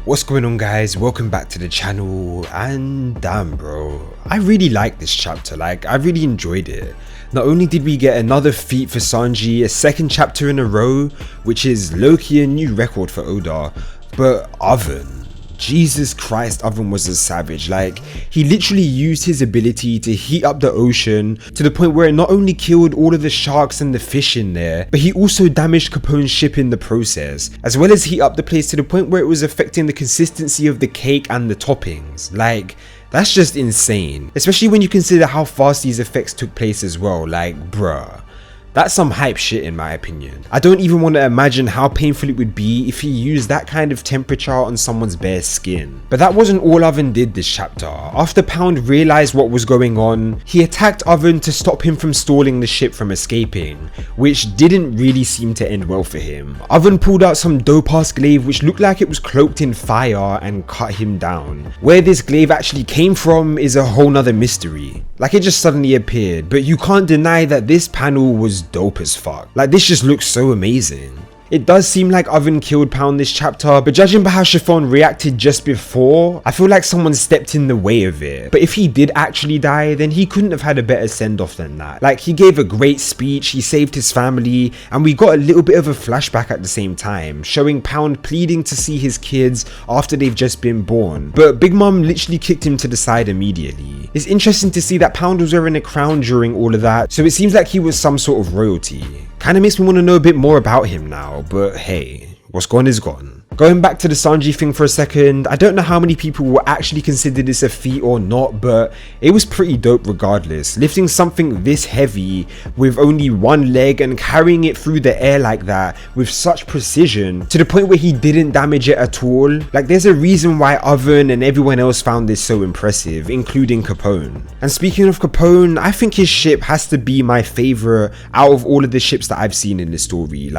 What's going on, guys? Welcome back to the channel. And damn, bro, I really like this chapter. I really enjoyed it. Not only did we get another feat for Sanji, a second chapter in a row, which is low-key a new record for Oda, but Oven, Jesus Christ, Oven was a savage. He literally used his ability to heat up the ocean to the point where it not only killed all of the sharks and the fish in there, but he also damaged Capone's ship in the process, as well as heat up the place to the point where it was affecting the consistency of the cake and the toppings. That's just insane, especially when you consider how fast these effects took place as well. Bruh. That's some hype shit in my opinion. I don't even want to imagine how painful it would be if he used that kind of temperature on someone's bare skin. But that wasn't all Oven did this chapter. After Pound realized what was going on, he attacked Oven to stop him from stalling the ship from escaping, which didn't really seem to end well for him. Oven pulled out some dope ass glaive which looked like it was cloaked in fire and cut him down. Where this glaive actually came from is a whole nother mystery. It just suddenly appeared, but you can't deny that this panel was dope as fuck. This just looks so amazing. It does seem like Oven killed Pound this chapter, but judging by how Chiffon reacted just before, I feel like someone stepped in the way of it. But if he did actually die, then he couldn't have had a better send-off than that. He gave a great speech, he saved his family, and we got a little bit of a flashback at the same time, showing Pound pleading to see his kids after they've just been born. But Big Mom literally kicked him to the side immediately. It's interesting to see that Pound was wearing a crown during all of that, so it seems like he was some sort of royalty. Kinda makes me want to know a bit more about him now, but hey, what's gone is gone. Going back to the Sanji thing for a second, I don't know how many people will actually consider this a feat or not, but it was pretty dope regardless. Lifting something this heavy with only one leg and carrying it through the air like that with such precision to the point where he didn't damage it at all. There's a reason why Oven and everyone else found this so impressive, including Capone. And speaking of Capone, I think his ship has to be my favorite out of all of the ships that I've seen in this story.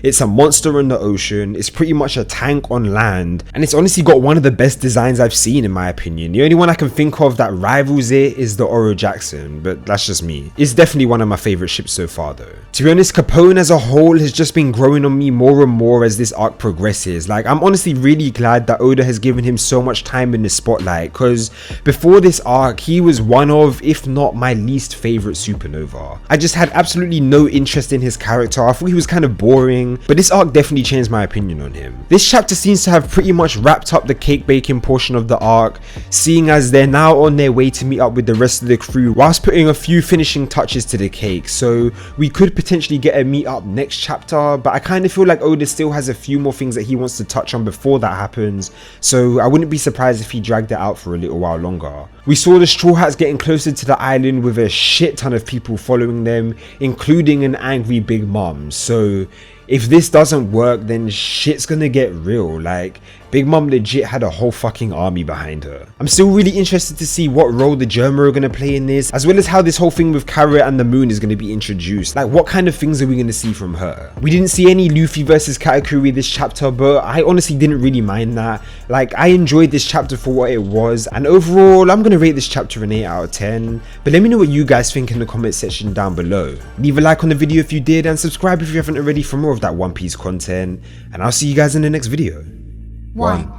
It's a monster in the ocean, it's pretty much a tank on land, and it's honestly got one of the best designs I've seen in my opinion. The only one I can think of that rivals it is the Oro Jackson, but that's just me. It's definitely one of my favorite ships so far though. To be honest, Capone as a whole has just been growing on me more and more as this arc progresses. I'm honestly really glad that Oda has given him so much time in the spotlight, because before this arc he was one of, if not my least favorite supernova. I just had absolutely no interest in his character. I thought he was kind of boring, but this arc definitely changed my opinion on him. This chapter seems to have pretty much wrapped up the cake baking portion of the arc, seeing as they're now on their way to meet up with the rest of the crew whilst putting a few finishing touches to the cake. So we could potentially get a meet up next chapter, but I kind of feel like Oda still has a few more things that he wants to touch on before that happens, so I wouldn't be surprised if he dragged it out for a little while longer. We saw the Straw Hats getting closer to the island with a shit ton of people following them, including an angry Big Mom. So if this doesn't work, then shit's gonna get real. Big Mom legit had a whole fucking army behind her. I'm still really interested to see what role the Germa are gonna play in this, as well as how this whole thing with Carrot and the moon is gonna be introduced. What kind of things are we gonna see from her? We didn't see any Luffy versus Katakuri this chapter, but I honestly didn't really mind that. I enjoyed this chapter for what it was, and overall I'm gonna rate this chapter an 8 out of 10. But let me know what you guys think in the comment section down below. Leave a like on the video if you did, and subscribe if you haven't already for more of that One Piece content, and I'll see you guys in the next video. 1